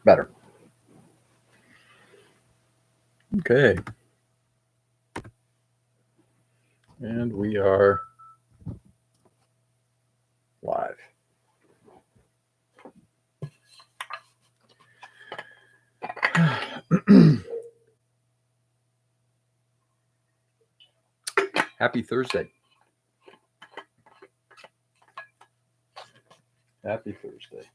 Better. Okay. And we are live. Happy Thursday. Happy Thursday.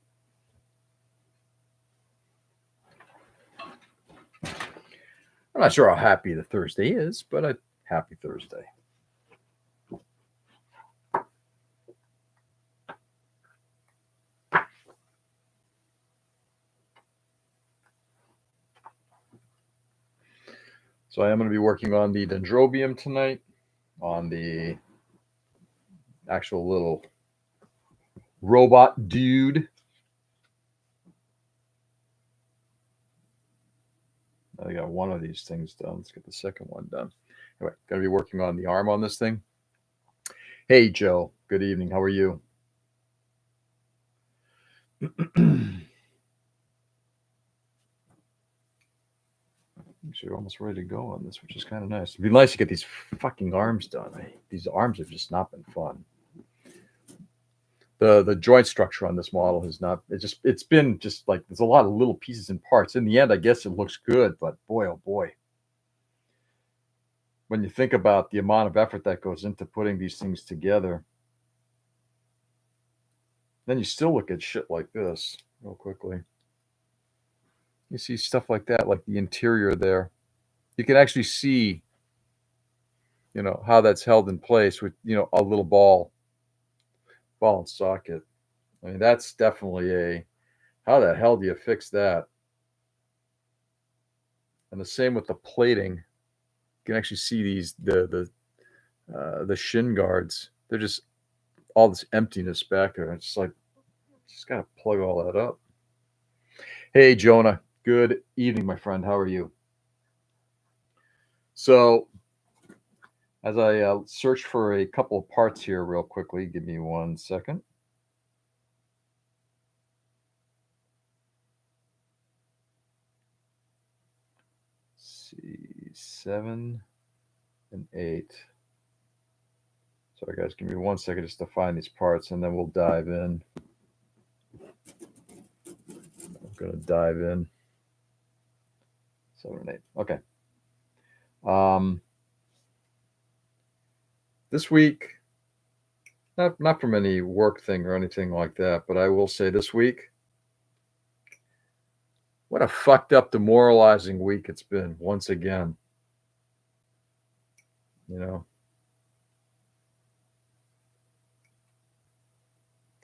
I'm not sure how happy the Thursday is, but a happy Thursday. So I am going to be working on the dendrobium tonight, on the actual little robot dude. I got one of these things done. Let's get the second one done. Anyway, going to be working on the arm on this thing. Hey, Joe. Good evening. How are you? You're almost ready to go on this, which is kind of nice. It'd be nice to get these fucking arms done. These arms have just not been fun. The joint structure on this model has not. It's been just like there's a lot of little pieces and parts. In the end, I guess it looks good, but boy, oh boy, when you think about the amount of effort that goes into putting these things together, then you still look at shit like this real quickly. You see stuff like that, like the interior there. You can actually see, how that's held in place with, a little ball and socket. I mean, that's definitely how the hell do you fix that? And the same with the plating. You can actually see the shin guards. They're just all this emptiness back there. It's like, just gotta plug all that up. Hey, Jonah. Good evening, my friend. How are you? So, as I search for a couple of parts here real quickly, give me 1 second. Let's see, 7 and 8. Sorry, guys, give me 1 second just to find these parts, and then we'll dive in. I'm going to dive in. 7 and 8. Okay. This week, not from any work thing or anything like that, but I will say this week, what a fucked up, demoralizing week it's been once again.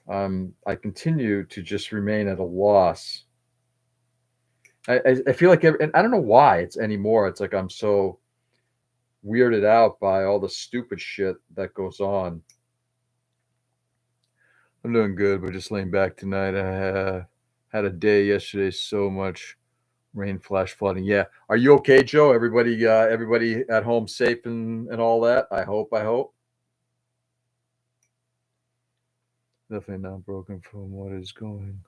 I continue to just remain at a loss. I feel like, and I don't know why it's anymore. It's like I'm so weirded out by all the stupid shit that goes on. I'm doing good, but just laying back tonight. I had a day yesterday, so much rain, flash flooding. Yeah. Are you okay, Joe? Everybody at home safe and all that? I hope. Definitely not broken from what is going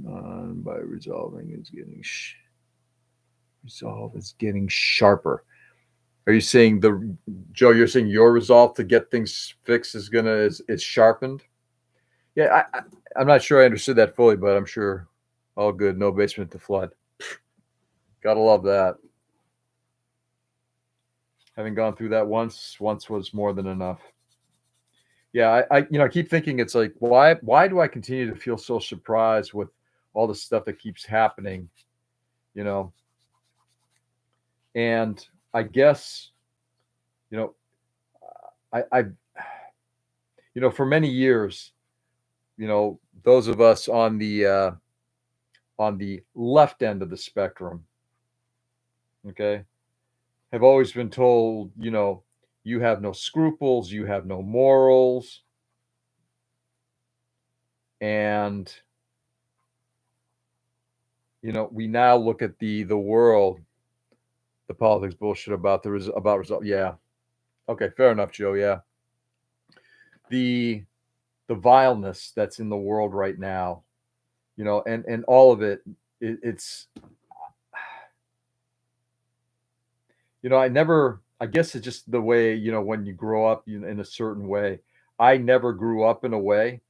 on by resolving is getting resolve is getting sharper. Are you saying Joe? You're saying your resolve to get things fixed is sharpened? Yeah, I'm not sure I understood that fully, but I'm sure all good. No basement to flood. Gotta love that. Having gone through that once was more than enough. Yeah, I keep thinking it's like why do I continue to feel so surprised with all the stuff that keeps happening, and I guess I for many years, those of us on the left end of the spectrum, okay, have always been told, you have no scruples, you have no morals, and we now look at the world, the politics bullshit about result. Yeah, okay, fair enough, Joe. Yeah, the vileness that's in the world right now, and all of it's I guess it's just the way, when you grow up in a certain way. I never grew up in a way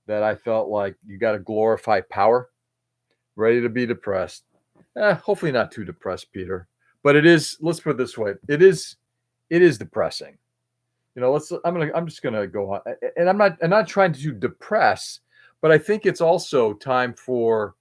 that I felt like you got to glorify power, ready to be depressed. Hopefully not too depressed, Peter. But it is. Let's put it this way: it is. It is depressing. Let's. I'm just gonna go on, and I'm not trying to depress, but I think it's also time for.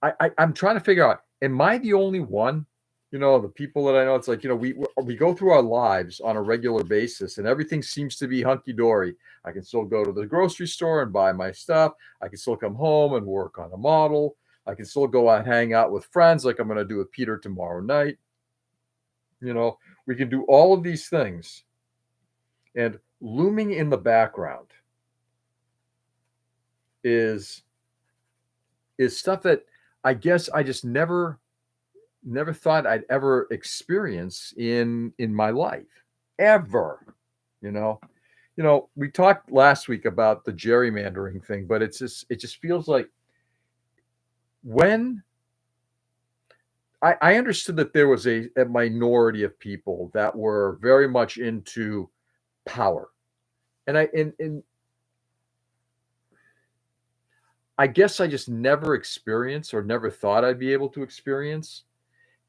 I'm trying to figure out: am I the only one? The people that I know, it's like, we go through our lives on a regular basis, and everything seems to be hunky dory. I can still go to the grocery store and buy my stuff. I can still come home and work on a model. I can still go out and hang out with friends, like I'm going to do with Peter tomorrow night. We can do all of these things, and looming in the background is stuff that I guess I just never thought I'd ever experience in my life, ever. You know, we talked last week about the gerrymandering thing, but it just feels like when I understood that there was a minority of people that were very much into power, and I guess I just never experienced, or never thought I'd be able to experience,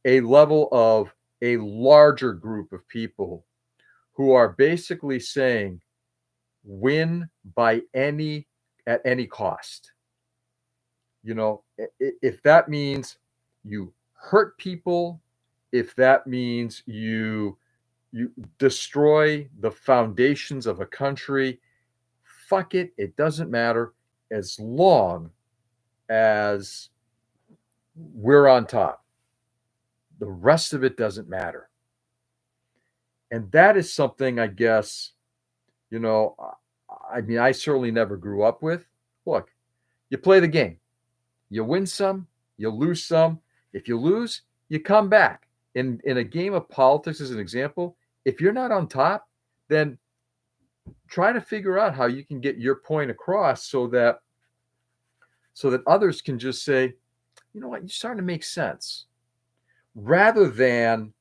a level of a larger group of people who are basically saying, win at any cost. If that means you hurt people, if that means you destroy the foundations of a country, fuck it, it doesn't matter, as long as we're on top. The rest of it doesn't matter. And that is something, I guess, I mean, I certainly never grew up with. Look, you play the game. You win some, you lose some. If you lose, you come back. In a game of politics, as an example, if you're not on top, then try to figure out how you can get your point across so that others can just say, you know what, you're starting to make sense. Rather than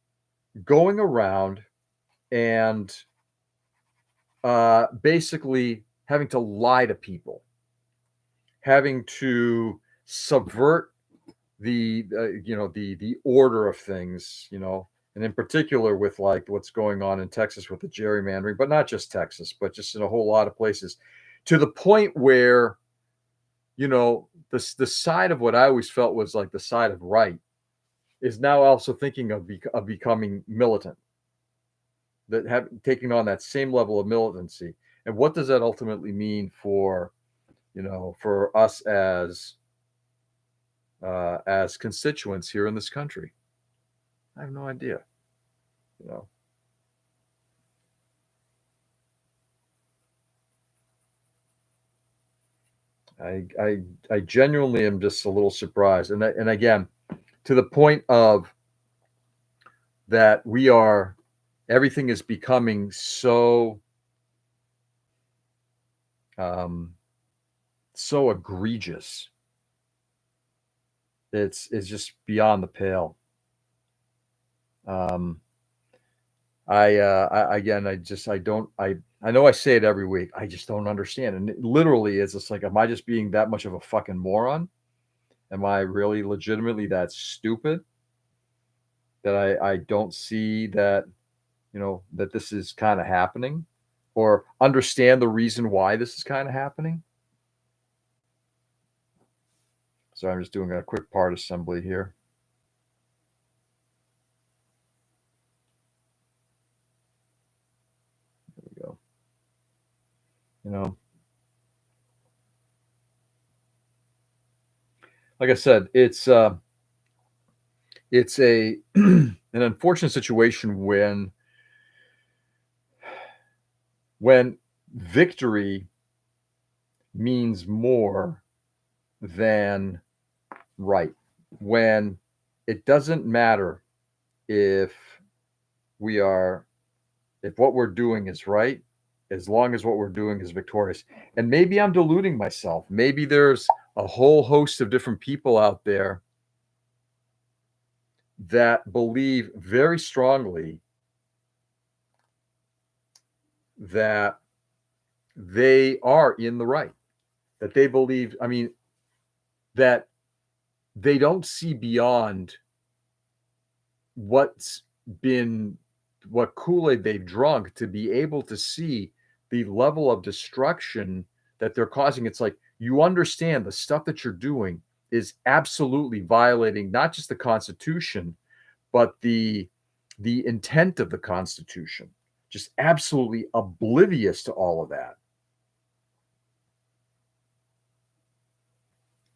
going around and basically having to lie to people, having to subvert the order of things, and in particular with like what's going on in Texas with the gerrymandering, but not just Texas, but just in a whole lot of places, to the point where the side of what I always felt was like the side of right is now also thinking of becoming militant, that have taking on that same level of militancy. And what does that ultimately mean for for us as constituents here in this country? I have no idea. You know, I genuinely am just a little surprised, and again, to the point of that everything is becoming so so egregious. It's just beyond the pale. Um, I know I say it every week. I just don't understand. And it literally is just like, am I just being that much of a fucking moron? Am I really legitimately that stupid that I don't see that, that this is kind of happening, or understand the reason why this is kind of happening? So I'm just doing a quick part assembly here. There we go. Like I said, it's a an unfortunate situation when victory means more than right. When it doesn't matter if what we're doing is right, as long as what we're doing is victorious. And maybe I'm deluding myself. Maybe there's a whole host of different people out there that believe very strongly that they are in the right, that they believe, I mean, that they don't see beyond what's been, what Kool-Aid they've drunk to be able to see the level of destruction that they're causing. It's like, you understand the stuff that you're doing is absolutely violating not just the Constitution, but the intent of the Constitution. Just absolutely oblivious to all of that.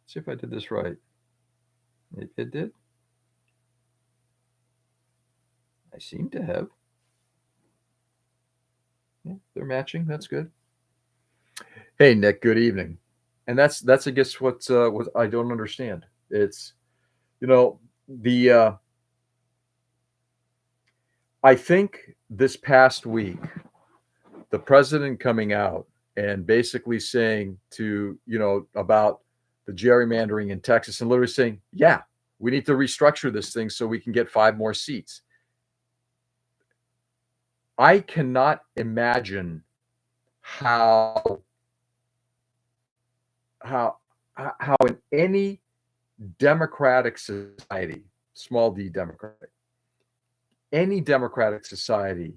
Let's see if I did this right. It did. I seem to have. Yeah, they're matching. That's good. Hey, Nick. Good evening. And that's I guess what I don't understand. It's, you know, the I think this past week, the president coming out and basically saying to, about the gerrymandering in Texas, and literally saying, yeah, we need to restructure this thing so we can get 5 more seats. I cannot imagine how in any democratic society, small d democratic, any democratic society,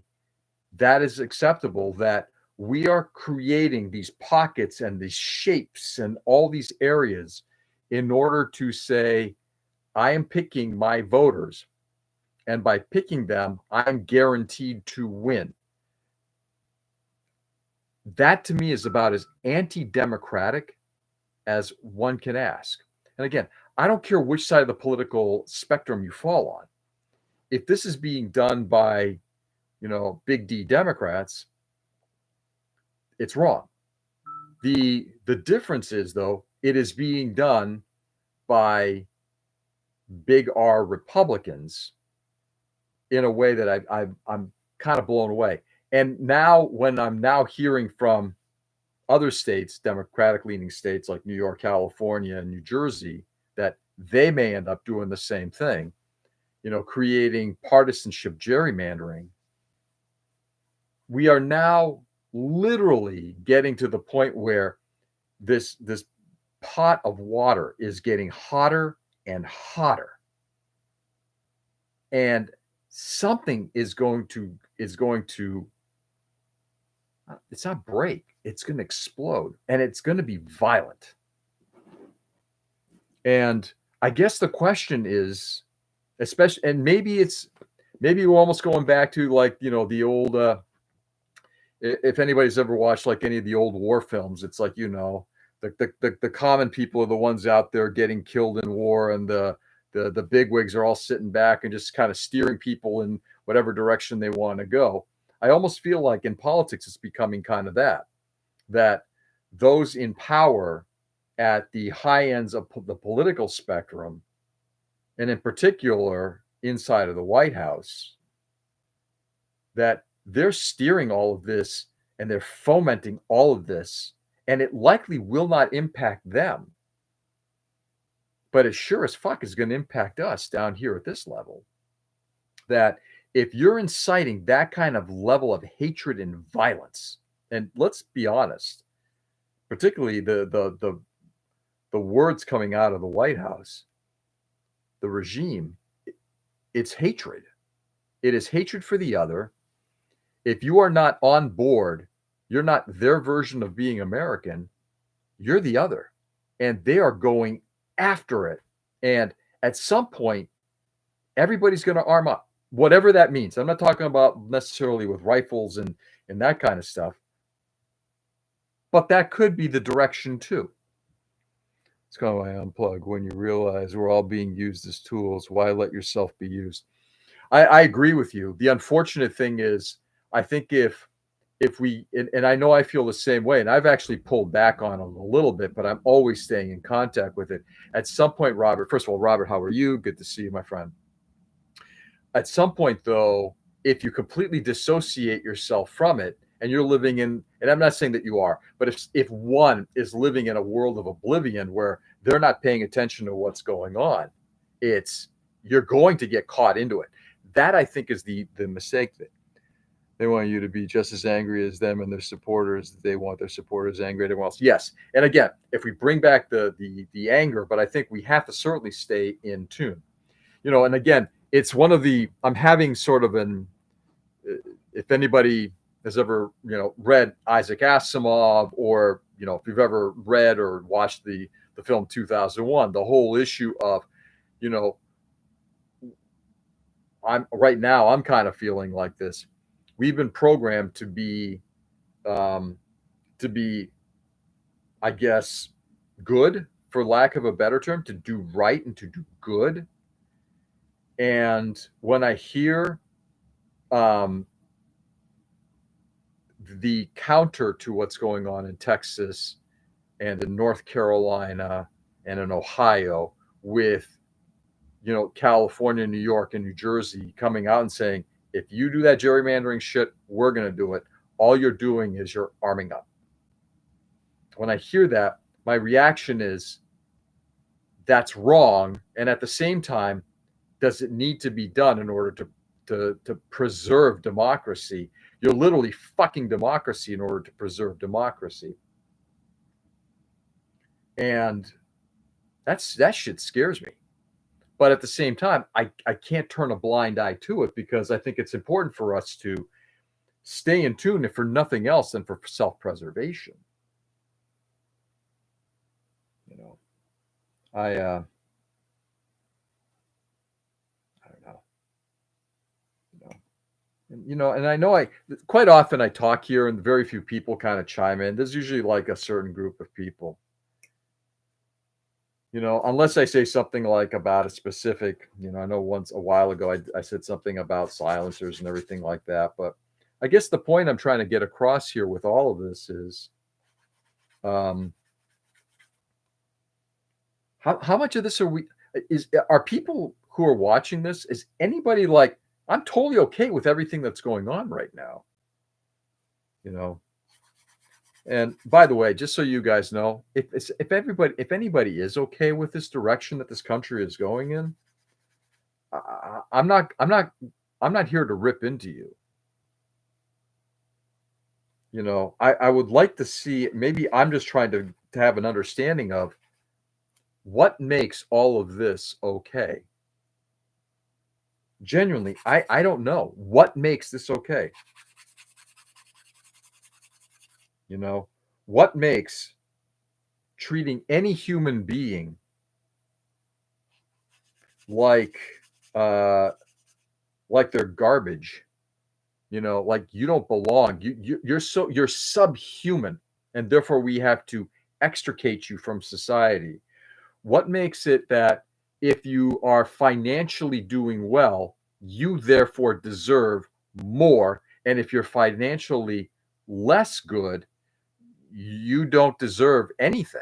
that is acceptable, that we are creating these pockets and these shapes and all these areas in order to say, I am picking my voters, and by picking them, I'm guaranteed to win. That to me is about as anti-democratic as one can ask. And again, I don't care which side of the political spectrum you fall on. If this is being done by, big D Democrats, it's wrong. The difference is, though, it is being done by big R Republicans in a way that I'm kind of blown away. And now when I'm now hearing from other states, Democratic-leaning states like New York, California, and New Jersey, that they may end up doing the same thing, creating partisanship gerrymandering, we are now literally getting to the point where this pot of water is getting hotter and hotter, and something is going to it's not break, it's going to explode, and it's going to be violent. And I guess the question is, especially, and maybe we're almost going back to, like, the old, if anybody's ever watched like any of the old war films, it's like, the common people are the ones out there getting killed in war, and the bigwigs are all sitting back and just kind of steering people in whatever direction they want to go. I almost feel like in politics it's becoming kind of that those in power at the high ends of the political spectrum, and in particular inside of the White House, that they're steering all of this and they're fomenting all of this, and it likely will not impact them, but it sure as fuck is going to impact us down here at this level. That if you're inciting that kind of level of hatred and violence, and let's be honest, particularly the words coming out of the White House, the regime, it's hatred. It is hatred for the other. If you are not on board, you're not their version of being American, you're the other. And they are going after it. And at some point, everybody's going to arm up, whatever that means. I'm not talking about necessarily with rifles and that kind of stuff, but that could be the direction too. It's kind of why I unplug. When you realize we're all being used as tools, why let yourself be used? I agree with you. The unfortunate thing is, I think if we, and I know I feel the same way, and I've actually pulled back on it a little bit, but I'm always staying in contact with it. At some point, Robert, first of all, Robert, how are you? Good to see you, my friend. At some point, though, if you completely dissociate yourself from it, and you're living in, and I'm not saying that you are, but if one is living in a world of oblivion where they're not paying attention to what's going on. It's you're going to get caught into it. That I think is the mistake that they want you to be just as angry as them and their supporters. They want their supporters angry at everyone else. Yes, and again, if we bring back the anger, but I think we have to certainly stay in tune. And again, it's one of the I'm having sort of an if anybody has ever read Isaac Asimov, or if you've ever read or watched the film 2001, the whole issue of I'm kind of feeling like this. We've been programmed to be I guess good, for lack of a better term, to do right and to do good. And when I hear the counter to what's going on in Texas and in North Carolina and in Ohio, with California, New York, and New Jersey coming out and saying, if you do that gerrymandering shit, we're going to do it. All you're doing is you're arming up. When I hear that, my reaction is that's wrong. And at the same time, does it need to be done in order to preserve democracy? You're literally fucking democracy in order to preserve democracy. And that shit scares me. But at the same time, I can't turn a blind eye to it, because I think it's important for us to stay in tune, if for nothing else than for self-preservation. I don't know. And I know quite often I talk here and very few people kind of chime in. There's usually like a certain group of people. Unless I say something like about a specific, I know once a while ago I said something about silencers and everything like that. But I guess the point I'm trying to get across here with all of this is, how much of this are people who are watching this? Is anybody like, I'm totally okay with everything that's going on right now? And by the way, just so you guys know, if anybody is okay with this direction that this country is going in, I'm not here to rip into you. I would like to see, maybe I'm just trying to have an understanding of what makes all of this okay. Genuinely, I don't know what makes this okay. What makes treating any human being like they're garbage, like you don't belong. You're subhuman, and therefore we have to extricate you from society. What makes it that if you are financially doing well, you therefore deserve more, and if you're financially less good, you don't deserve anything?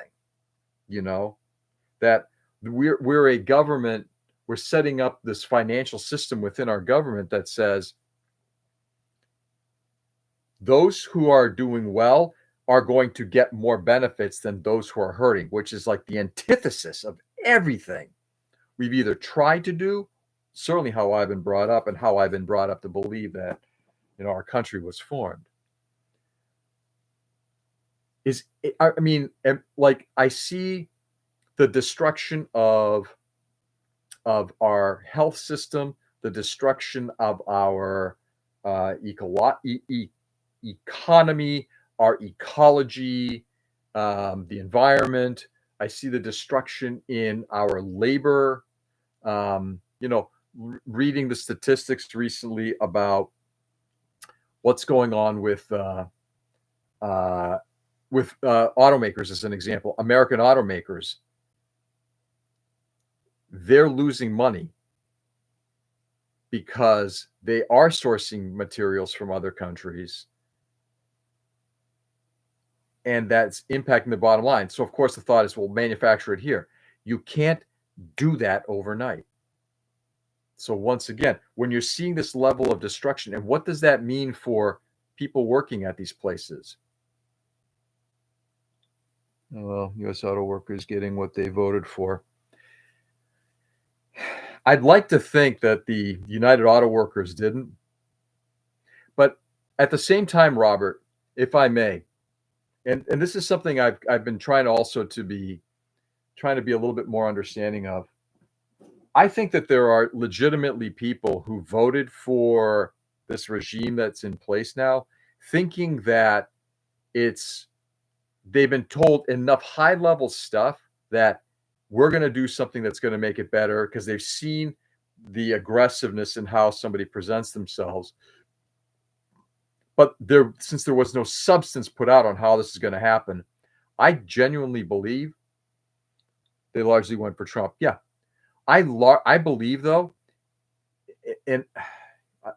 That we're a government, we're setting up this financial system within our government that says those who are doing well are going to get more benefits than those who are hurting, which is like the antithesis of everything we've either tried to do, certainly how I've been brought up, and how I've been brought up to believe that our country was formed. Like I see the destruction of our health system, the destruction of our economy, our ecology, the environment. I see the destruction in our labor. Reading the statistics recently about what's going on with automakers, as an example, American automakers, they're losing money because they are sourcing materials from other countries, and that's impacting the bottom line. So of course the thought is, well, manufacture it here. You can't do that overnight. So once again, when you're seeing this level of destruction, and what does that mean for people working at these places? Well, U.S. auto workers getting what they voted for. I'd like to think that the United Auto Workers didn't, but at the same time, Robert, if I may, and this is something I've been trying to also to be trying to be a little bit more understanding of. I think that there are legitimately people who voted for this regime that's in place now, thinking that it's they've been told enough high level stuff that we're going to do something that's going to make it better because they've seen the aggressiveness in how somebody presents themselves. But since there was no substance put out on how this is going to happen, I genuinely believe they largely went for Trump. Yeah, I believe though, and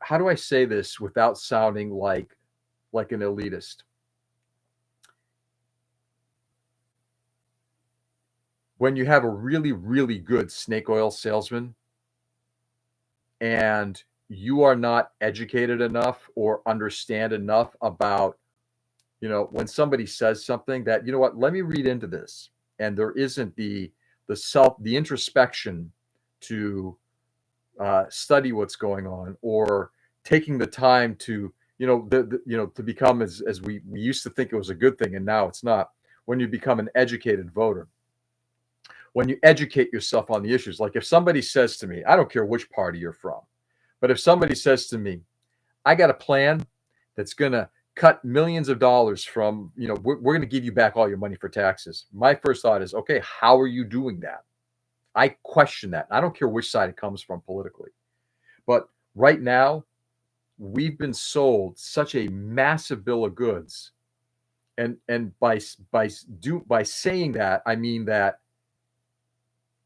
how do I say this without sounding like an elitist? When you have a really, really good snake oil salesman and you are not educated enough or understand enough about, when somebody says something that, what, let me read into this. And there isn't the introspection to study what's going on, or taking the time to, to become, as we used to think it was a good thing, and now it's not. When you become an educated voter, when you educate yourself on the issues, like if somebody says to me, I don't care which party you're from, but if somebody says to me, I got a plan that's going to cut millions of dollars from, we're going to give you back all your money for taxes. My first thought is, okay, how are you doing that? I question that. I don't care which side it comes from politically. But right now, we've been sold such a massive bill of goods. And by saying that, I mean that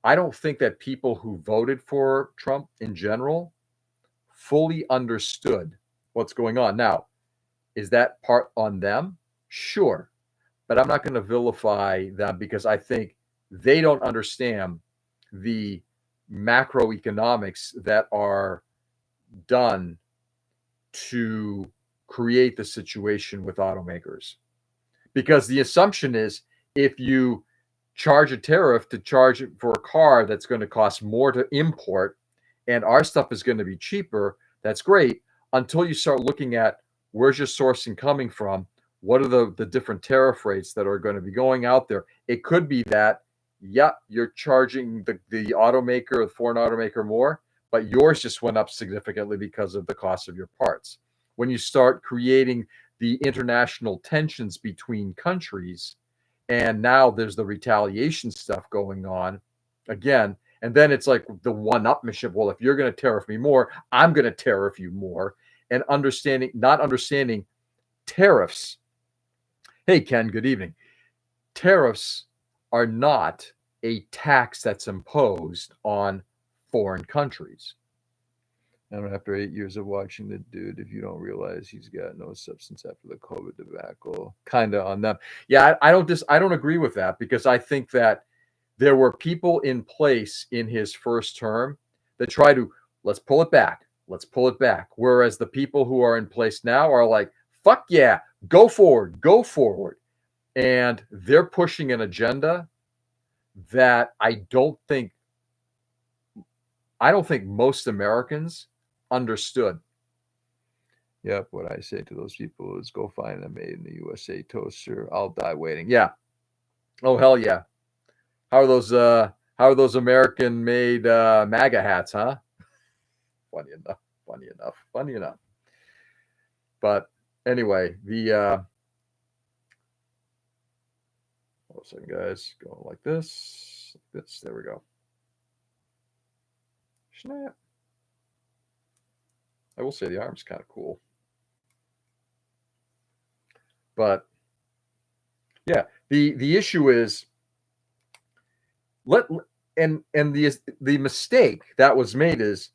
I don't think that people who voted for Trump in general fully understood what's going on. Now, is that part on them? Sure. But I'm not going to vilify them because I think they don't understand the macroeconomics that are done to create the situation with automakers. Because the assumption is if you charge a tariff to charge it for a car that's going to cost more to import and our stuff is going to be cheaper, that's great, until you start looking at where's your sourcing coming from, what are the different tariff rates that are going to be going out there. It could be that, yeah, you're charging the automaker, the foreign automaker more, but yours just went up significantly because of the cost of your parts. When you start creating the international tensions between countries, and now there's the retaliation stuff going on again, and then it's like the one-upmanship. Well, if you're going to tariff me more, I'm going to tariff you more. And not understanding tariffs. Hey, Ken, good evening. Tariffs are not a tax that's imposed on foreign countries. And after 8 years of watching the dude, if you don't realize he's got no substance after the COVID debacle, kind of on them. Yeah, I don't agree with that, because I think that there were people in place in his first term that try to, let's pull it back. Let's pull it back. Whereas the people who are in place now are like, fuck yeah, go forward, go forward. And they're pushing an agenda that I don't think most Americans understood. Yep, what I say to those people is go find a made in the USA toaster. I'll die waiting. Yeah. Oh hell yeah. How are those American made MAGA hats, huh? Funny enough. But anyway, hold on a second, guys. Going like this. There we go. Snap. I will say the arm's kind of cool. But yeah, the issue is the mistake that was made is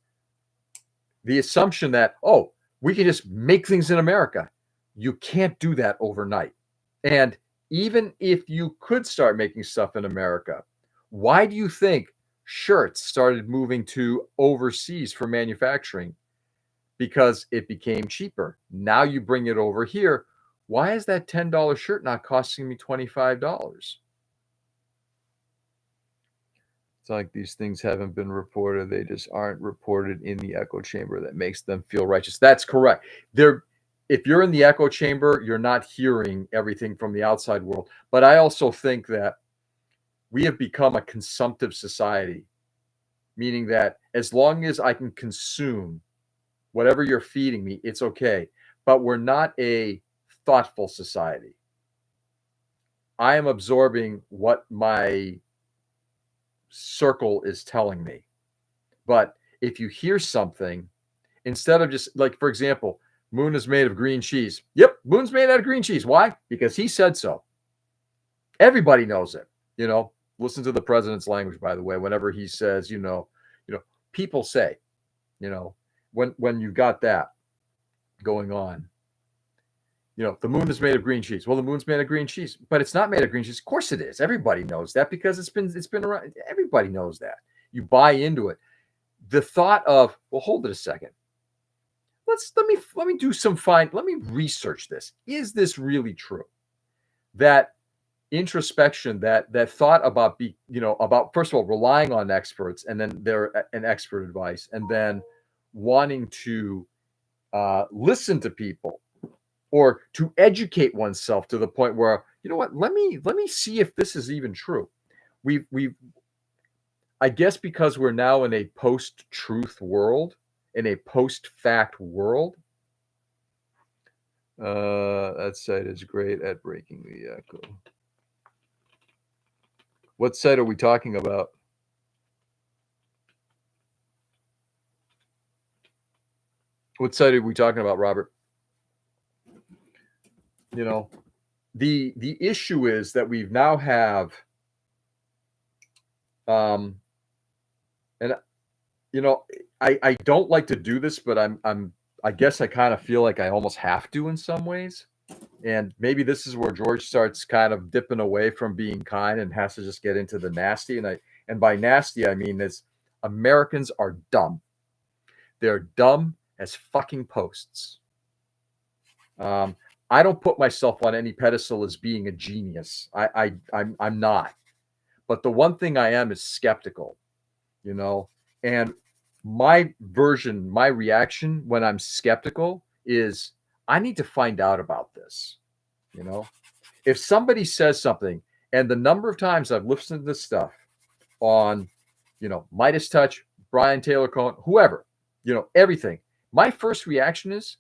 the assumption that, oh, we can just make things in America. You can't do that overnight. And even if you could start making stuff in America, why do you think shirts started moving to overseas for manufacturing? Because it became cheaper. Now you bring it over here. Why is that $10 shirt not costing me $25? It's like these things haven't been reported. They just aren't reported in the echo chamber that makes them feel righteous. That's correct. If you're in the echo chamber, you're not hearing everything from the outside world. But I also think that we have become a consumptive society, meaning that as long as I can consume whatever you're feeding me, it's okay. But we're not a thoughtful society. I am absorbing what my circle is telling me. But if you hear something, instead of just like, for example, moon is made of green cheese. Yep, moon's made out of green cheese. Why? Because he said so. Everybody knows it. Listen to the president's language, by the way, whenever he says, people say, when you've got that going on, the moon is made of green cheese. Well, the moon's made of green cheese, but it's not made of green cheese. Of course it is. Everybody knows that because it's been around. Everybody knows that. You buy into it. The thought of, well, hold it a second. Let me do some let me research this. Is this really true? That introspection, that thought about about, first of all, relying on experts, and then an expert advice, and then wanting to listen to people, or to educate oneself to the point where, let me see if this is even true. We've I guess because we're now in a post-truth world, in a post-fact world. That site is great at breaking the echo. What site are we talking about? What site are we talking about, Robert? The issue is that we now have, and I don't like to do this, but I guess I kind of feel like I almost have to in some ways. And maybe this is where George starts kind of dipping away from being kind and has to just get into the nasty. And by nasty, I mean is Americans are dumb. They're dumb as fucking posts. I don't put myself on any pedestal as being a genius. I'm not. But the one thing I am is skeptical, and my reaction when I'm skeptical is, I need to find out about this. If somebody says something, and the number of times I've listened to this stuff on, Midas Touch, Brian Taylor Cohen, whoever, everything, my first reaction is,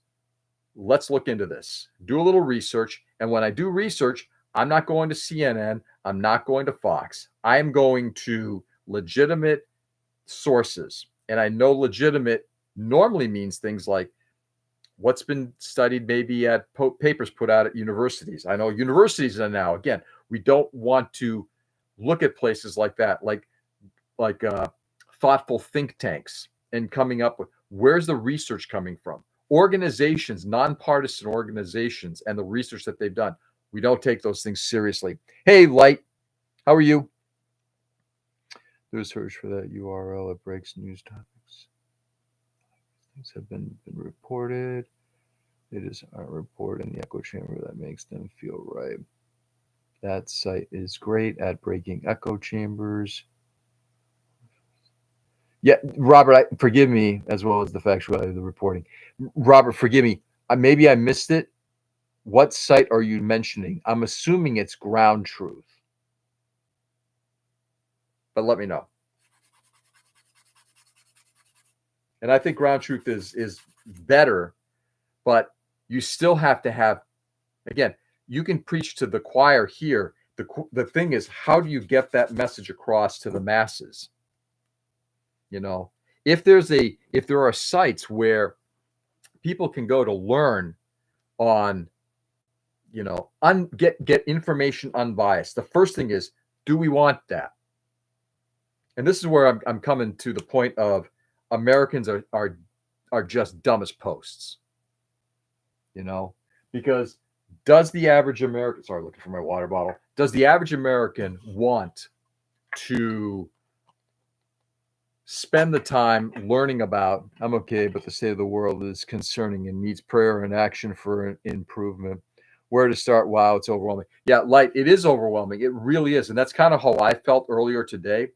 let's look into this, do a little research. And when I do research, I'm not going to CNN. I'm not going to Fox. I am going to legitimate sources. And I know legitimate normally means things like what's been studied maybe at papers put out at universities. I know universities are now, again, we don't want to look at places like that, like thoughtful think tanks, and coming up with, where's the research coming from? Organizations, nonpartisan organizations, and the research that they've done. We don't take those things seriously. Hey, Light, how are you? Do a search for that URL. It breaks news topics. Things have been reported. It is a report in the echo chamber that makes them feel right. That site is great at breaking echo chambers. Yeah, Robert, forgive me, as well as the factuality of the reporting. Robert, forgive me. Maybe I missed it. What site are you mentioning? I'm assuming it's Ground Truth, but let me know. And I think Ground Truth is better, but you still have to have, again, you can preach to the choir here. The thing is, how do you get that message across to the masses? If there are sites where people can go to learn on, get information unbiased. The first thing is, do we want that? And this is where I'm coming to the point of Americans are just dumb as posts. Because does the average American, sorry, looking for my water bottle, does the average American want to spend the time learning about, I'm okay, but the state of the world is concerning and needs prayer and action for improvement? Where to start? Wow, it's overwhelming. Yeah, Light, it is overwhelming. It really is. And that's kind of how I felt earlier today.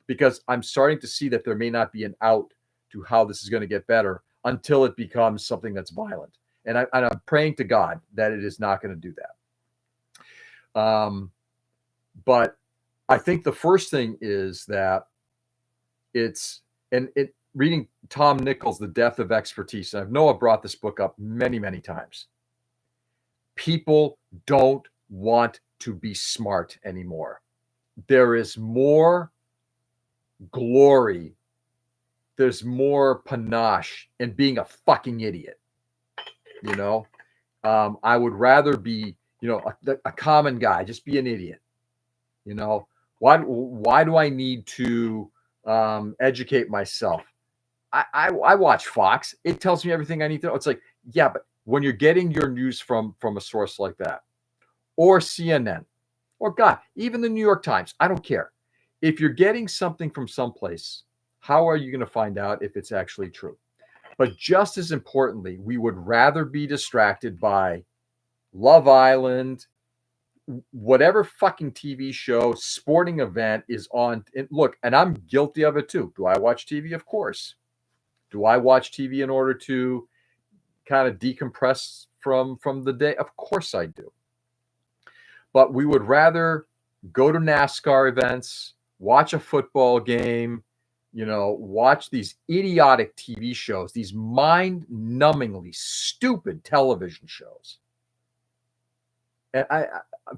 because I'm starting to see that there may not be an out to how this is going to get better until it becomes something that's violent. And I'm praying to God that it is not going to do that. But I think the first thing is that reading Tom Nichols' The Death of Expertise, and I know I've brought this book up many, many times. People don't want to be smart anymore. There is more glory, there's more panache in being a fucking idiot. You know, I would rather be, a common guy, just be an idiot. You know, why do I need to educate myself? I watch Fox. It tells me everything I need to know. It's like, yeah, but when you're getting your news from a source like that, or CNN, or God, even the New York Times, I don't care. If you're getting something from someplace, how are you going to find out if it's actually true? But just as importantly, we would rather be distracted by Love Island, whatever fucking TV show, sporting event is on. And look, and I'm guilty of it too. Do I watch TV? Of course. Do I watch TV in order to kind of decompress from the day? Of course I do. But we would rather go to NASCAR events, watch a football game, watch these idiotic TV shows, these mind-numbingly stupid television shows. And I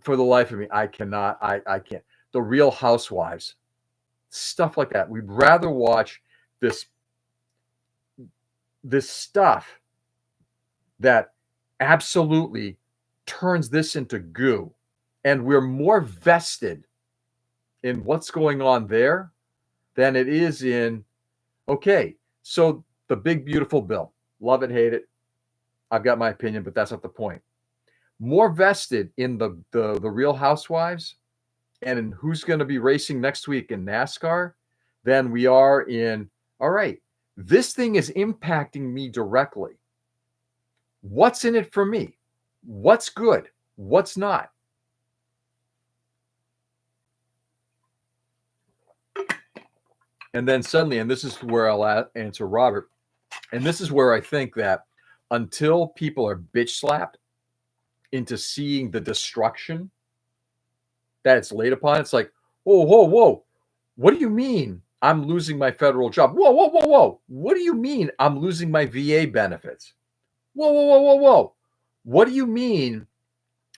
for the life of me, I cannot, I can't. The Real Housewives, stuff like that. We'd rather watch this stuff that absolutely turns this into goo. And we're more vested in what's going on there than it is in, okay, so the big, beautiful bill. Love it, hate it. I've got my opinion, but that's not the point. More vested in the Real Housewives and in who's going to be racing next week in NASCAR than we are in, all right, this thing is impacting me directly. What's in it for me? What's good? What's not? And then suddenly, and this is where I'll answer Robert, and this is where I think that until people are bitch slapped into seeing the destruction that it's laid upon, it's like, whoa, whoa, whoa. What do you mean I'm losing my federal job? Whoa, whoa, whoa, whoa. What do you mean I'm losing my VA benefits? Whoa, whoa, whoa, whoa, whoa. What do you mean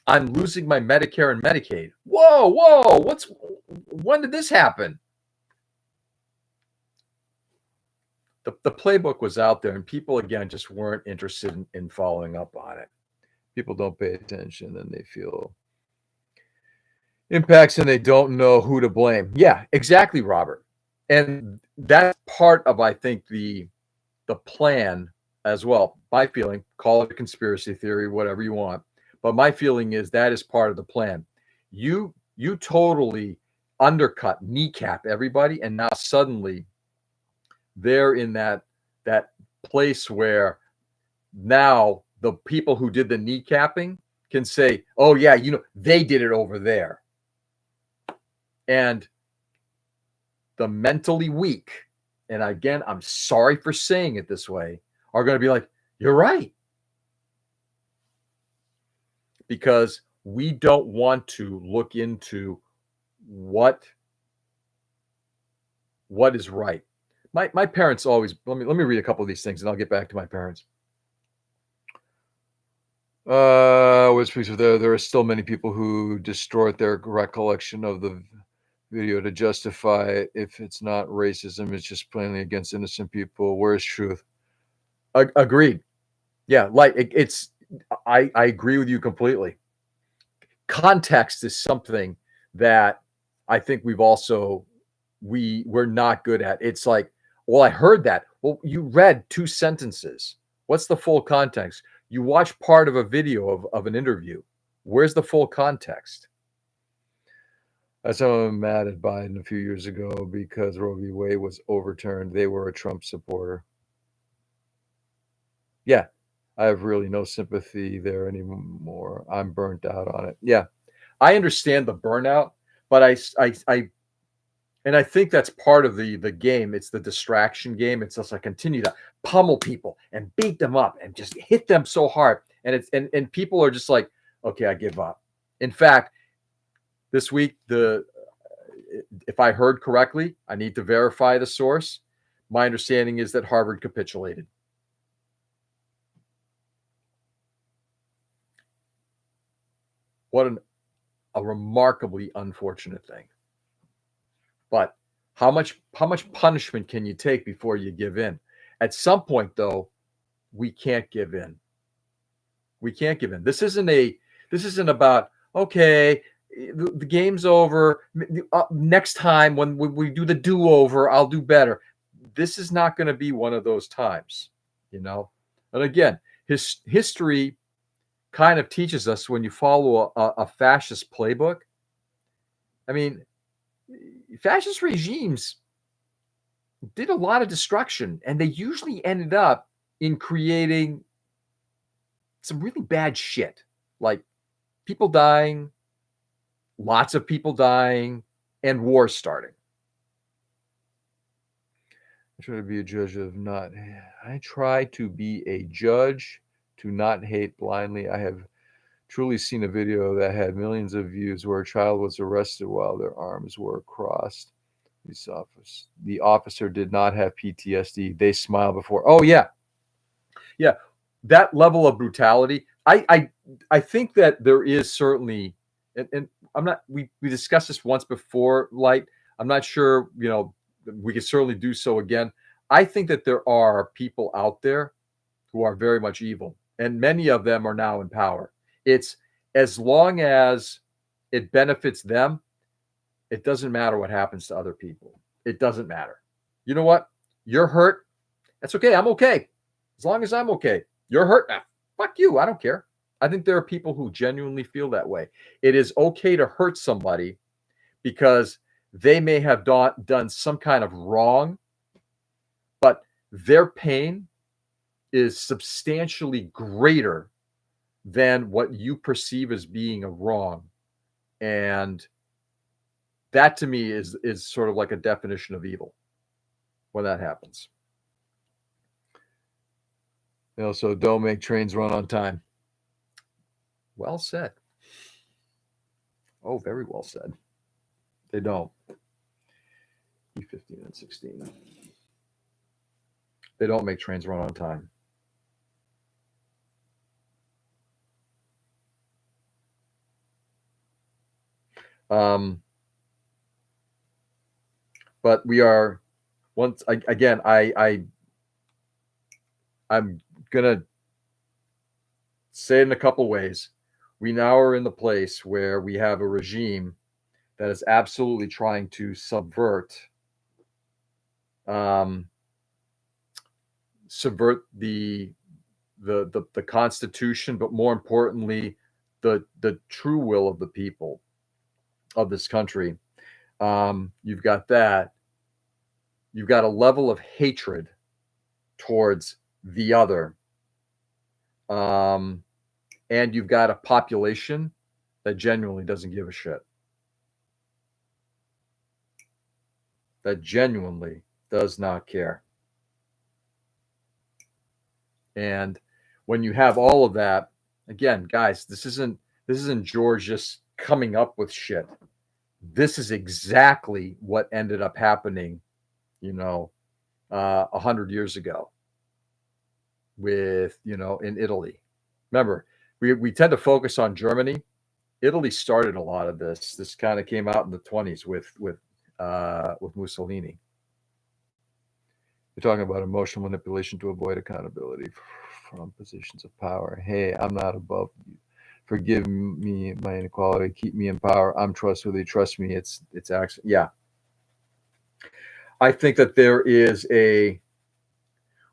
I'm losing my Medicare and Medicaid? Whoa, whoa. When did this happen? The playbook was out there, and people, again, just weren't interested in following up on it. People don't pay attention, and they feel impacts, and they don't know who to blame. Yeah, exactly, Robert. And that's part of, I think, the plan as well. My feeling, call it a conspiracy theory, whatever you want, but my feeling is that is part of the plan. You totally undercut, kneecap everybody, and now suddenly they're in that place where now the people who did the kneecapping can say, oh yeah, they did it over there. And the mentally weak, and again, I'm sorry for saying it this way, are going to be like, you're right. Because we don't want to look into what is right. My parents always, let me read a couple of these things and I'll get back to my parents. There are still many people who distort their recollection of the video to justify it. If it's not racism, it's just plainly against innocent people. Where's truth? Agreed. Yeah, like I agree with you completely. Context is something that I think we're not good at. It's like, well, I heard that. Well, you read 2 sentences. What's the full context? You watch part of a video of an interview. Where's the full context? That's how I'm mad at Biden a few years ago because Roe v. Wade was overturned. They were a Trump supporter. Yeah, I have really no sympathy there anymore. I'm burnt out on it. Yeah, I understand the burnout, but And I think that's part of the game. It's the distraction game. It's just like continue to pummel people and beat them up and just hit them so hard. And it's and people are just like, okay, I give up. In fact, this week, if I heard correctly, I need to verify the source. My understanding is that Harvard capitulated. What a remarkably unfortunate thing. But how much punishment can you take before you give in? At some point, though, we can't give in. We can't give in. This isn't about, okay, the game's over. Next time when we do the do-over, I'll do better. This is not going to be one of those times, you know. And again, history kind of teaches us when you follow a fascist playbook. I mean, fascist regimes did a lot of destruction, and they usually ended up in creating some really bad shit, like people dying, lots of people dying, and wars starting. I try to be a judge of not. I try to be a judge to not hate blindly. I have truly seen a video that had millions of views where a child was arrested while their arms were crossed. The officer did not have PTSD. They smiled before. Oh yeah, yeah. That level of brutality. I think that there is certainly, and I'm not. We discussed this once before. Light. I'm not sure. We could certainly do so again. I think that there are people out there who are very much evil, and many of them are now in power. It's as long as it benefits them, it doesn't matter what happens to other people. It doesn't matter. You know what? You're hurt. That's okay. I'm okay. As long as I'm okay. You're hurt now. Fuck you. I don't care. I think there are people who genuinely feel that way. It is okay to hurt somebody because they may have done some kind of wrong, but their pain is substantially greater than what you perceive as being a wrong. And that to me is sort of like a definition of evil when that happens. So don't make trains run on time. Well said. Oh, very well said. They don't. E15 and 16. They don't make trains run on time. But we are I'm gonna say it in a couple ways. We now are in the place where we have a regime that is absolutely trying to subvert the Constitution, but more importantly, the true will of the people of this country. You've got that. You've got a level of hatred towards the other. And you've got a population that genuinely doesn't give a shit. That genuinely does not care. And when you have all of that, again, guys, this isn't George just coming up with shit. This is exactly what ended up happening, 100 years ago with, in Italy. Remember, we tend to focus on Germany. Italy started a lot of this. This kind of came out in the 1920s with Mussolini. You're talking about emotional manipulation to avoid accountability from positions of power. Hey, I'm not above you. Forgive me my inequality. Keep me in power. I'm trustworthy. Trust me. It's actually, yeah. I think that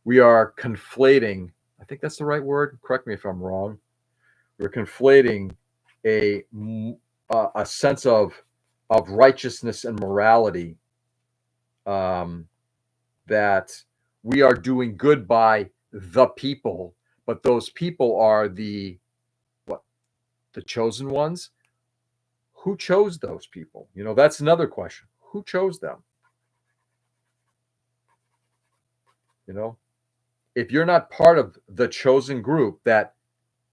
we are conflating. I think that's the right word. Correct me if I'm wrong. We're conflating a sense of righteousness and morality, that we are doing good by the people, but those people are the chosen ones. Who chose those people? That's another question. who chose them? If you're not part of the chosen group that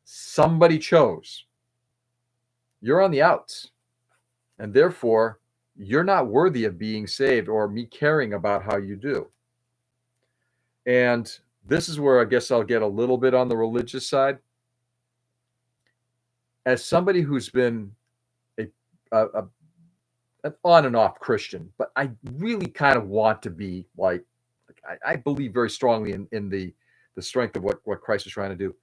somebody chose, you're on the outs. And therefore, you're not worthy of being saved or me caring about how you do. And this is where I guess I'll get a little bit on the religious side. As somebody who's been a an on and off Christian, but I really kind of want to be like I believe very strongly in the strength of what Christ is trying to do.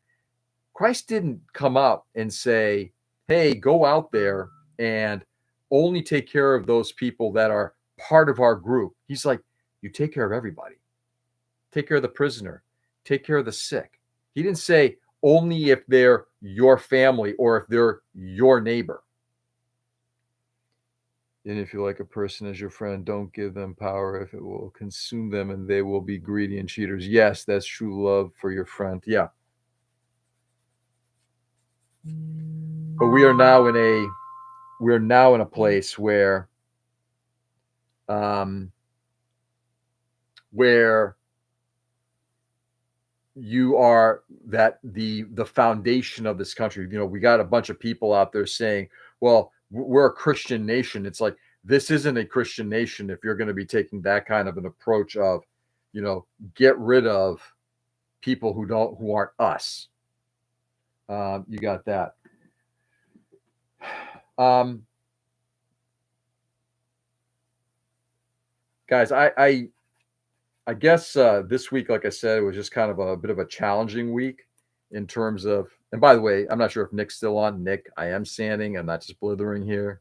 Christ didn't come out and say, "Hey, go out there and only take care of those people that are part of our group." He's like, "You take care of everybody. Take care of the prisoner. Take care of the sick." He didn't say only if they're your family or if they're your neighbor. And if you like a person as your friend, don't give them power if it will consume them and they will be greedy and cheaters. Yes, that's true love for your friend. Yeah. But we're now in a place um, where you are the foundation of this country. We got a bunch of people out there saying, well, we're a Christian nation. It's like, this isn't a Christian nation if you're going to be taking that kind of an approach of, get rid of people who aren't us. You got that. Guys, I guess this week, like I said, it was just kind of a bit of a challenging week in terms of, and by the way, I'm not sure if Nick's still on. Nick, I am sanding. I'm not just blithering here.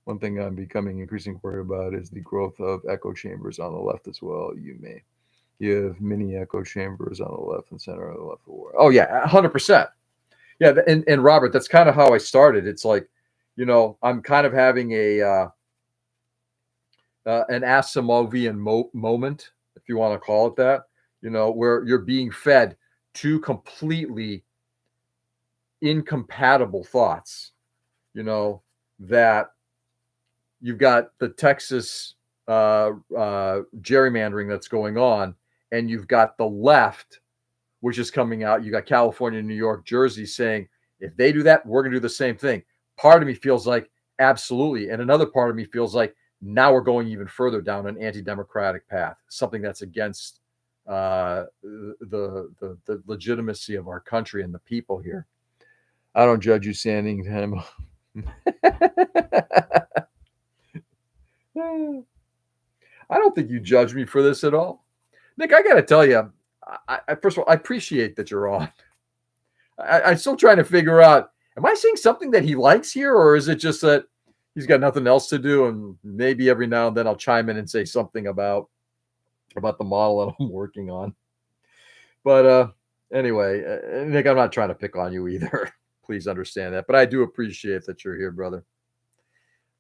One thing I'm becoming increasingly worried about is the growth of echo chambers on the left as well. You have mini echo chambers on the left and center of the left of the war. Oh yeah, 100%. Yeah, and Robert, that's kind of how I started. It's like, I'm kind of having an Asimovian moment, if you want to call it that, where you're being fed two completely incompatible thoughts, that you've got the Texas gerrymandering that's going on, and you've got the left, which is coming out. You got California, New York, Jersey saying, if they do that, we're going to do the same thing. Part of me feels like absolutely. And another part of me feels like now we're going even further down an anti-democratic path, something that's against the legitimacy of our country and the people here. I don't judge you, standing him. I don't think you judge me for this at all. Nick, I got to tell you, first of all, I appreciate that you're on. I'm still trying to figure out, am I seeing something that he likes here, or is it just that he's got nothing else to do, and maybe every now and then I'll chime in and say something about the model that I'm working on. But anyway, Nick, I'm not trying to pick on you either. Please understand that. But I do appreciate that you're here, brother.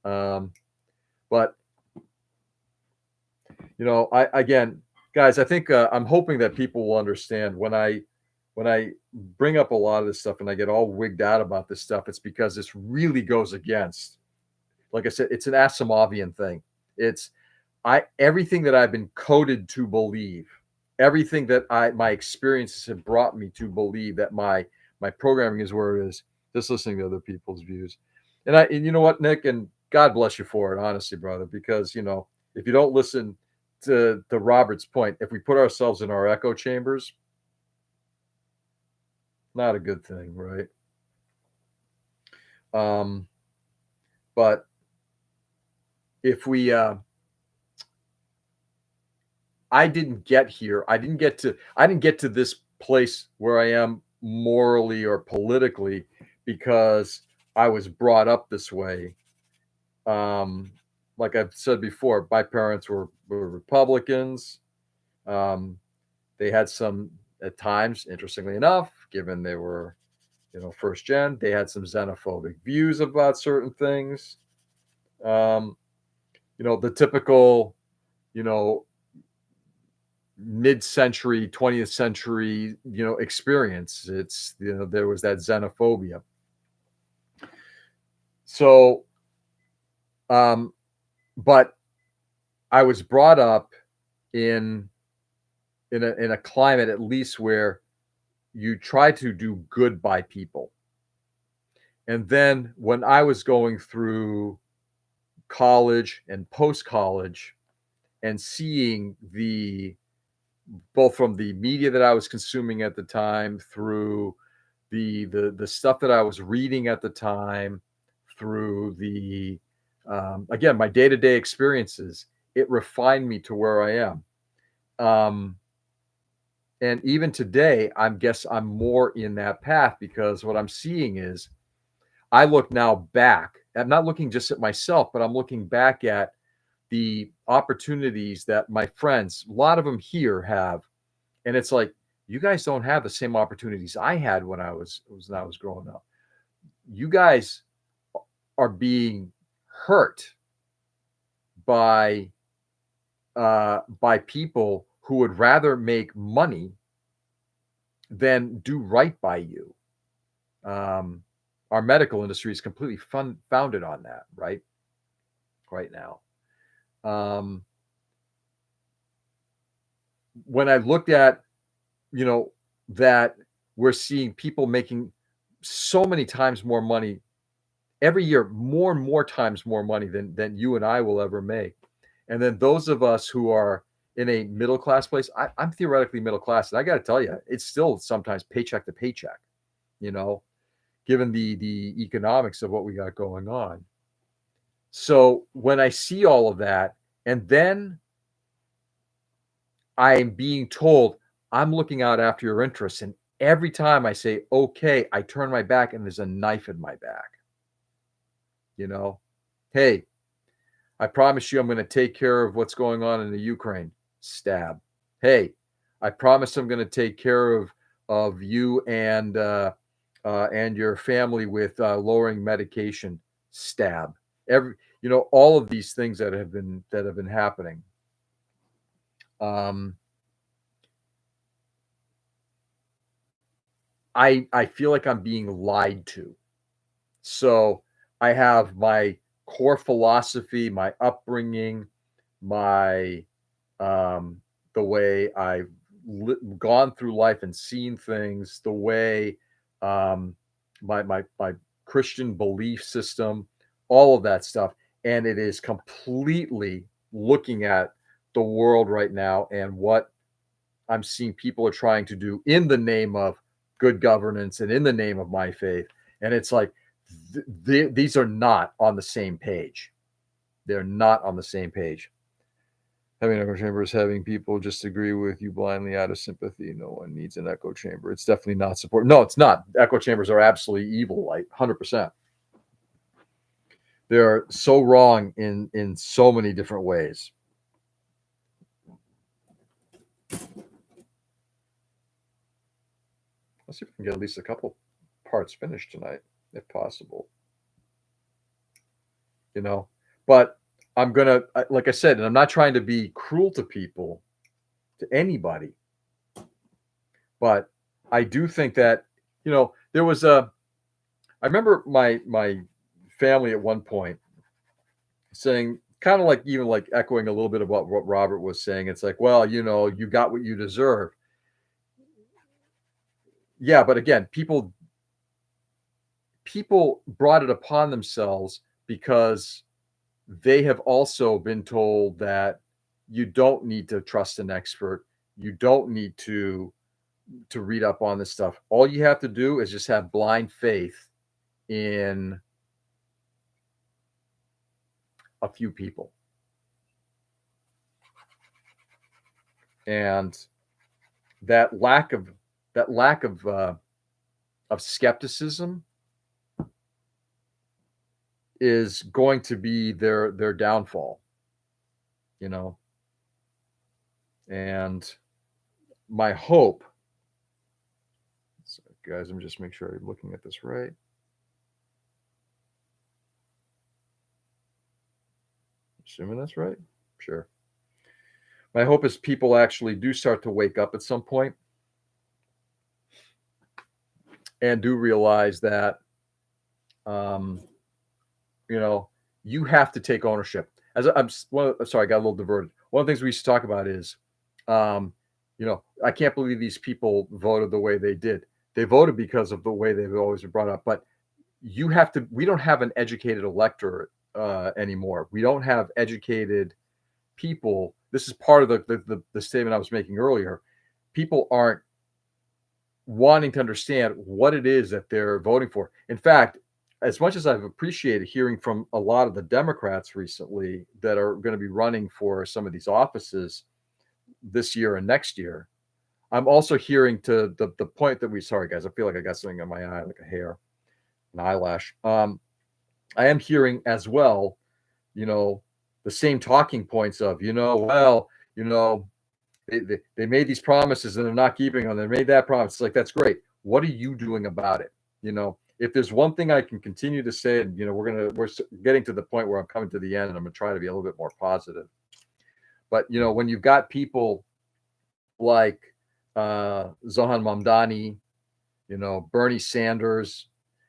But again, guys, I think I'm hoping that people will understand when I bring up a lot of this stuff and I get all wigged out about this stuff, it's because this really goes against, like I said, it's an Asimovian thing. It's everything that I've been coded to believe, everything that my experiences have brought me to believe, that my programming is where it is, just listening to other people's views. And you know what, Nick, and God bless you for it, honestly, brother, because if you don't listen to Robert's point, if we put ourselves in our echo chambers, not a good thing, right? But if we I didn't get here, I didn't get to this place where I am morally or politically because I was brought up this way. Like I've said before, my parents were Republicans. They had some, at times, interestingly enough, given they were, first gen, they had some xenophobic views about certain things. The typical, mid-century, 20th century, experience. It's, there was that xenophobia. So, but I was brought up in a climate at least where you try to do good by people. And then when I was going through college and post college and seeing the both from the media that I was consuming at the time, through the stuff that I was reading at the time, through the again, my day-to-day experiences, it refined me to where I am. Um, and even today, I'm more in that path, because what I'm seeing is I look now back. I'm not looking just at myself, but I'm looking back at the opportunities that my friends, a lot of them here, have. And it's like, you guys don't have the same opportunities I had when I was growing up. You guys are being hurt by people who would rather make money than do right by you. Um, our medical industry is completely founded on that, right now. Um, when I looked at, you know, that we're seeing people making so many times more money every year, more and more times more money than you and I will ever make. And then those of us who are in a middle class place, I'm theoretically middle class, and I got to tell you, it's still sometimes paycheck to paycheck, you know, given the economics of what we got going on. So when I see all of that, and then I'm being told, I'm looking out after your interests, and every time I say okay, I turn my back and there's a knife in my back. You know, hey, I promise you I'm going to take care of what's going on in the Ukraine. Stab. Hey, I promise I'm going to take care of you and your family with lowering medication. Stab. All of these things that have been happening. Um, I feel like I'm being lied to. So I have my core philosophy, my upbringing, my the way I've gone through life and seen things, the way um, my Christian belief system, all of that stuff, and it is completely looking at the world right now and what I'm seeing people are trying to do in the name of good governance and in the name of my faith, and it's like these are not on the same page. They're not on the same page. Having an echo chamber is having people just agree with you blindly out of sympathy. No one needs an echo chamber. It's definitely not support. No, it's not. Echo chambers are absolutely evil, like 100%. They're so wrong in so many different ways. Let's see if we can get at least a couple parts finished tonight, if possible. But I'm gonna, like I said, and I'm not trying to be cruel to people, to anybody, but I do think that there was I remember my family at one point saying, kind of like, even like echoing a little bit about what Robert was saying. It's like, well, you got what you deserve. Yeah, but again, people brought it upon themselves because they have also been told that you don't need to trust an expert. You don't need to read up on this stuff. All you have to do is just have blind faith in a few people. And that lack of skepticism is going to be their downfall, you know. And my hope, so guys, let me just make sure I'm looking at this right. Assuming that's right. Sure. My hope is people actually do start to wake up at some point and do realize that um, you have to take ownership. as sorry, I got a little diverted. One of the things we used to talk about is, um, I can't believe these people voted the way they did. They voted because of the way they've always been brought up. But we don't have an educated electorate anymore. We don't have educated people. This is part of the statement I was making earlier. People aren't wanting to understand what it is that they're voting for. In fact, as much as I've appreciated hearing from a lot of the Democrats recently that are going to be running for some of these offices this year and next year, I'm also hearing to the point that sorry guys, I feel like I got something on my eye, like a hair, an eyelash. I am hearing as well, the same talking points of, well, they made these promises and they're not keeping them. They made that promise. It's like, that's great. What are you doing about it? If there's one thing I can continue to say, and we're getting to the point where I'm coming to the end, and I'm going to try to be a little bit more positive. But when you've got people like Zohan Mamdani, Bernie Sanders,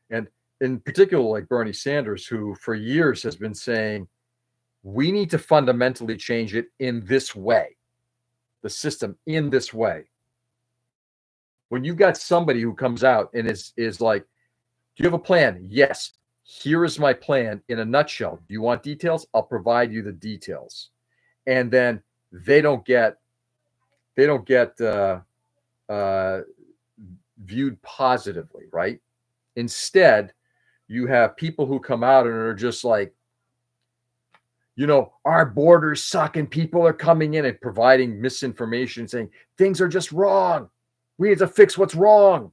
and in particular like Bernie Sanders, who for years has been saying we need to fundamentally change it in this way, the system in this way. When you've got somebody who comes out and is like, do you have a plan? Yes. Here is my plan in a nutshell. Do you want details? I'll provide you the details. And then they don't get viewed positively, right? Instead, you have people who come out and are just like, our borders suck and people are coming in and providing misinformation, saying things are just wrong. We need to fix what's wrong.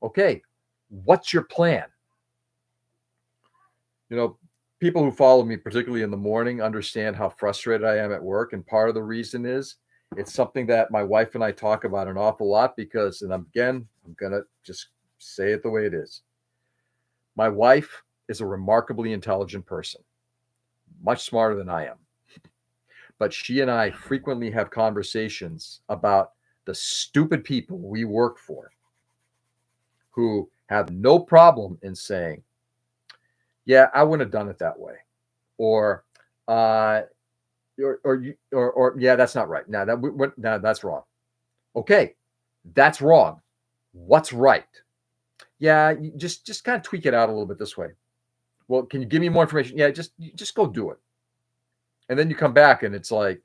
Okay, what's your plan? People who follow me, particularly in the morning, understand how frustrated I am at work. And part of the reason is it's something that my wife and I talk about an awful lot because, and I'm going to just say it the way it is. My wife is a remarkably intelligent person, much smarter than I am. But she and I frequently have conversations about the stupid people we work for who have no problem in saying, yeah, I wouldn't have done it that way. Or yeah, that's not right. Now that's wrong. Okay, that's wrong. What's right? Yeah, you just kind of tweak it out a little bit this way. Well, can you give me more information? Yeah, just go do it. And then you come back and it's like,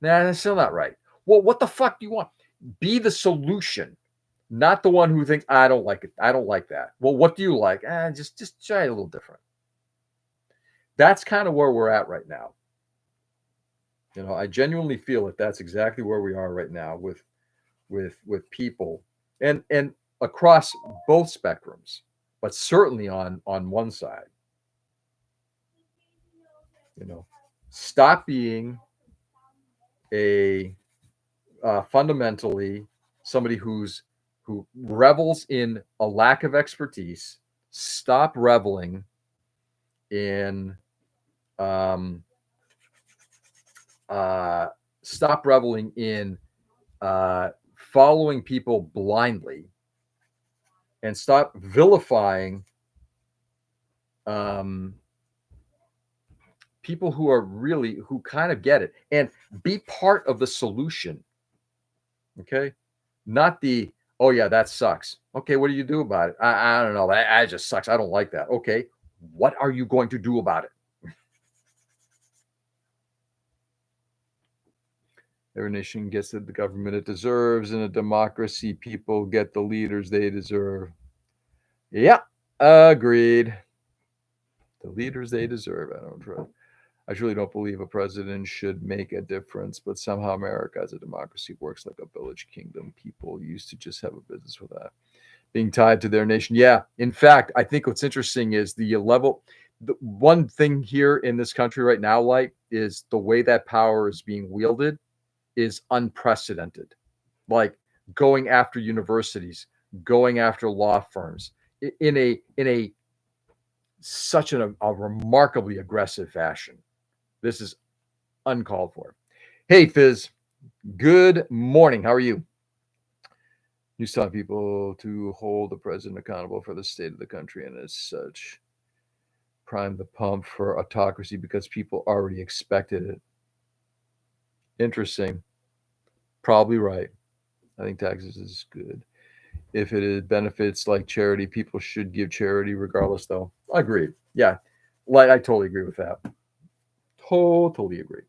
nah, that's still not right. Well, what the fuck do you want? Be the solution, not the one who thinks, I don't like it. I don't like that. Well, what do you like? Just try it a little different. That's kind of where we're at right now. I genuinely feel that that's exactly where we are right now with people and across both spectrums, but certainly on one side. Stop being a fundamentally somebody who revels in a lack of expertise. Stop reveling in following people blindly, and stop vilifying people who kind of get it, and be part of the solution. Okay, not the, oh yeah, that sucks. Okay, what do you do about it? I don't know. That just sucks. I don't like that. Okay, what are you going to do about it? Every nation gets the government it deserves. In a democracy, people get the leaders they deserve. Yeah, agreed. The leaders they deserve. I truly don't believe a president should make a difference, but somehow America as a democracy works like a village kingdom. People used to just have a business with that, being tied to their nation. Yeah, in fact, I think what's interesting is the one thing here in this country right now, Light, is the way that power is being wielded is unprecedented. Like going after universities, going after law firms in a such a remarkably aggressive fashion. This is uncalled for. Hey, Fizz. Good morning. How are you? You saw people to hold the president accountable for the state of the country, and as such, prime the pump for autocracy because people already expected it. Interesting. Probably right. I think taxes is good. If it is benefits like charity, people should give charity regardless, though. I agree. Yeah. Like, I totally agree with that. Totally agree.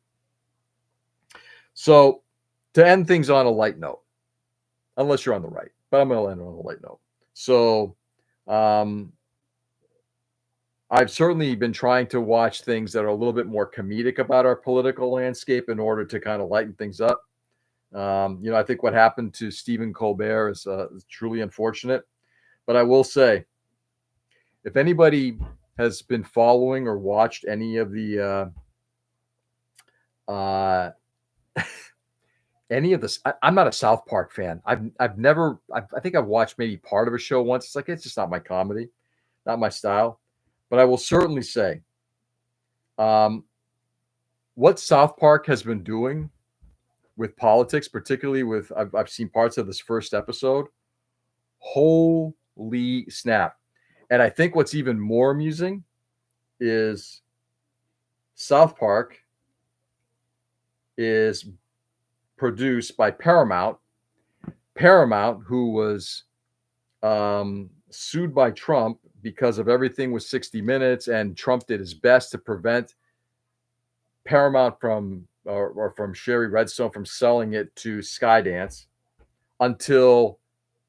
So, to end things on a light note, unless you're on the right, but I'm going to end on a light note. So, um, I've certainly been trying to watch things that are a little bit more comedic about our political landscape in order to kind of lighten things up. I think what happened to Stephen Colbert is truly unfortunate. But I will say, if anybody has been following or watched any of the any of this, I'm not a South Park fan. I think I've watched maybe part of a show once. It's like it's just not my comedy, not my style. But I will certainly say, um, what South Park has been doing with politics, particularly with I've seen parts of this first episode. Holy snap! And I think what's even more amusing is South Park is produced by Paramount. Paramount, who was sued by Trump because of everything with 60 Minutes, and Trump did his best to prevent Paramount from or from Sherry Redstone from selling it to Skydance until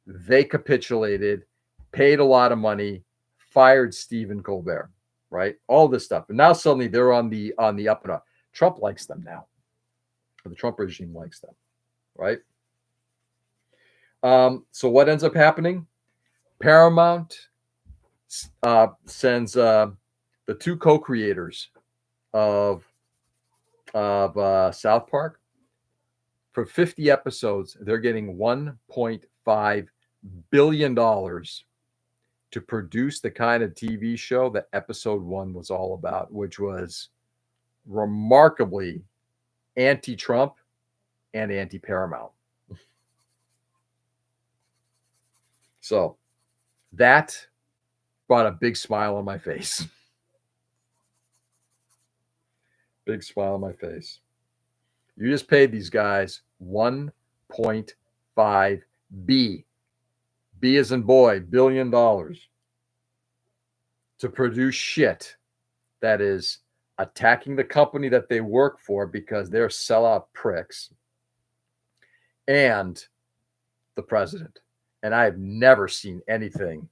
they capitulated, paid a lot of money, fired Stephen Colbert, right? All this stuff. And now suddenly they're on the up and up. Trump likes them now. The Trump regime likes them, right? So what ends up happening? Paramount sends the two co-creators of South Park for 50 episodes. They're getting $1.5 billion to produce the kind of TV show that episode 1 was all about, which was remarkably anti-Trump and anti-Paramount. So that brought a big smile on my face. Big smile on my face. You just paid these guys 1.5 B as in boy, $1 billion to produce shit that is attacking the company that they work for because they're sellout pricks and the president. And I have never seen anything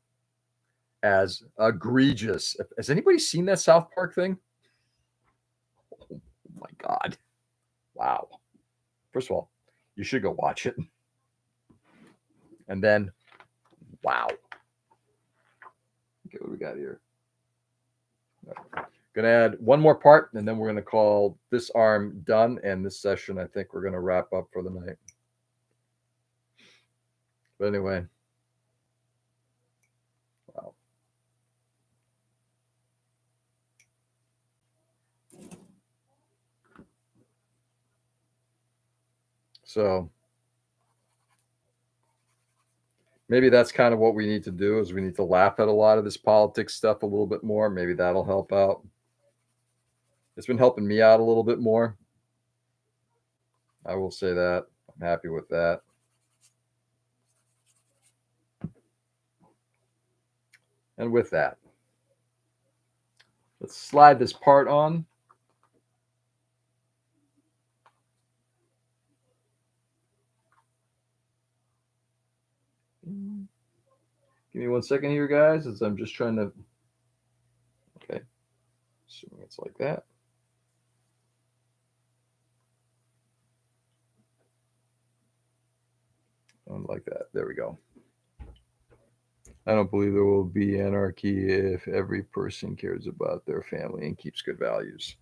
as egregious. Has anybody seen that South Park thing? Oh my God. Wow. First of all, you should go watch it. And then, wow. Okay, what do we got here? Right. Gonna add one more part, and then we're gonna call this arm done. And this session, I think we're gonna wrap up for the night. But anyway, wow. So maybe that's kind of what we need to do is we need to laugh at a lot of this politics stuff a little bit more. Maybe that'll help out. It's been helping me out a little bit more. I will say that. I'm happy with that. And with that, let's slide this part on. Give me 1 second here, guys, as I'm just trying to. Okay. Assuming it's like that. Like that. There we go. I don't believe there will be anarchy if every person cares about their family and keeps good values.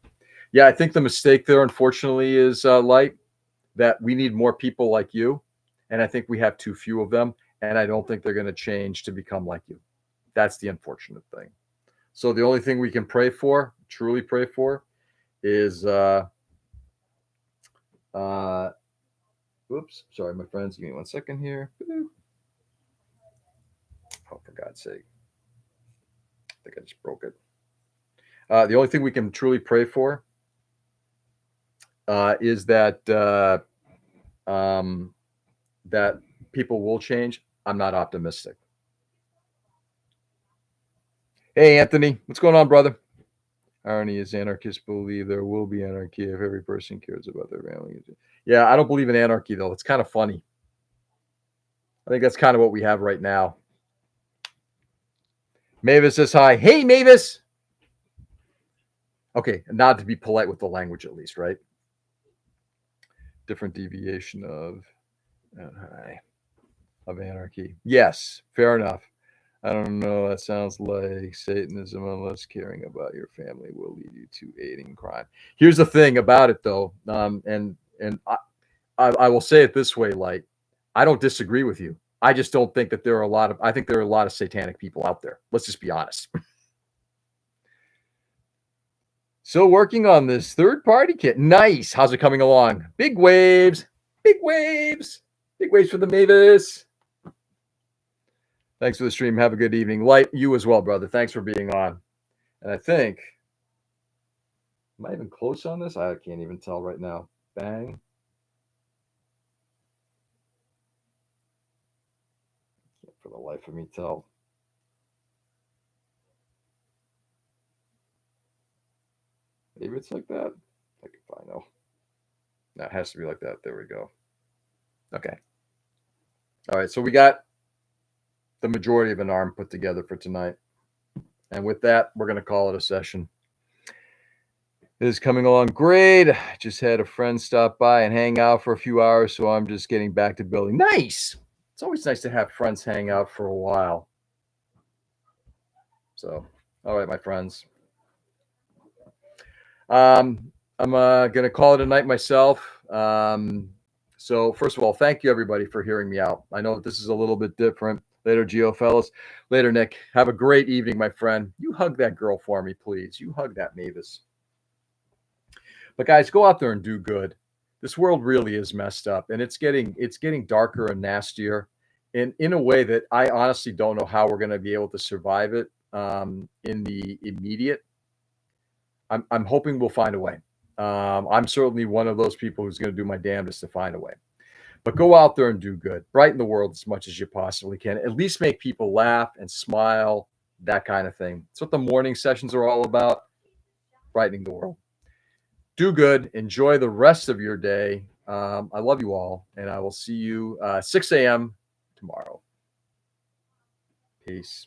Yeah, I think the mistake there, unfortunately, is Light, that we need more people like you. And I think we have too few of them. And I don't think they're going to change to become like you. That's the unfortunate thing. So the only thing we can pray for, truly pray for, is oops, sorry, my friends, give me 1 second here. Oh, for God's sake. I think I just broke it. The only thing we can truly pray for is that that people will change. I'm not optimistic. Hey, Anthony, what's going on, brother? Irony is anarchists believe there will be anarchy if every person cares about their family. Yeah, I don't believe in anarchy, though. It's kind of funny. I think that's kind of what we have right now. Mavis says hi. Hey, Mavis. Okay, not to be polite with the language, at least, right? Different deviation of anarchy. Yes, fair enough. I don't know. That sounds like Satanism, unless caring about your family will lead you to aiding crime. Here's the thing about it, though, and I will say it this way: like, I don't disagree with you. I just don't think that there are a lot of. I think there are a lot of satanic people out there. Let's just be honest. Still working on this third-party kit. Nice. How's it coming along? Big waves. Big waves. Big waves for the Mavis. Thanks for the stream. Have a good evening. Light, you as well, brother. Thanks for being on. And I think, am I even close on this? I can't even tell right now. Bang. Can't for the life of me tell. Maybe it's like that. I can find out. No, it has to be like that. There we go. Okay. All right. So we got the majority of an arm put together for tonight. And with that, we're going to call it a session. It is coming along great. I just had a friend stop by and hang out for a few hours, so I'm just getting back to building. Nice. It's always nice to have friends hang out for a while. So, all right, my friends. I'm going to call it a night myself. So, first of all, thank you, everybody, for hearing me out. I know this is a little bit different. Later, Geo fellas. Later, Nick. Have a great evening, my friend. You hug that girl for me, please. You hug that Mavis. But guys, go out there and do good. This world really is messed up, and it's getting darker and nastier, and in a way that I honestly don't know how we're going to be able to survive it in the immediate. I'm hoping we'll find a way. I'm certainly one of those people who's going to do my damnedest to find a way. But go out there and do good. Brighten the world as much as you possibly can. At least make people laugh and smile, that kind of thing. That's what the morning sessions are all about, brightening the world. Do good. Enjoy the rest of your day. I love you all, and I will see you 6 a.m. tomorrow. Peace.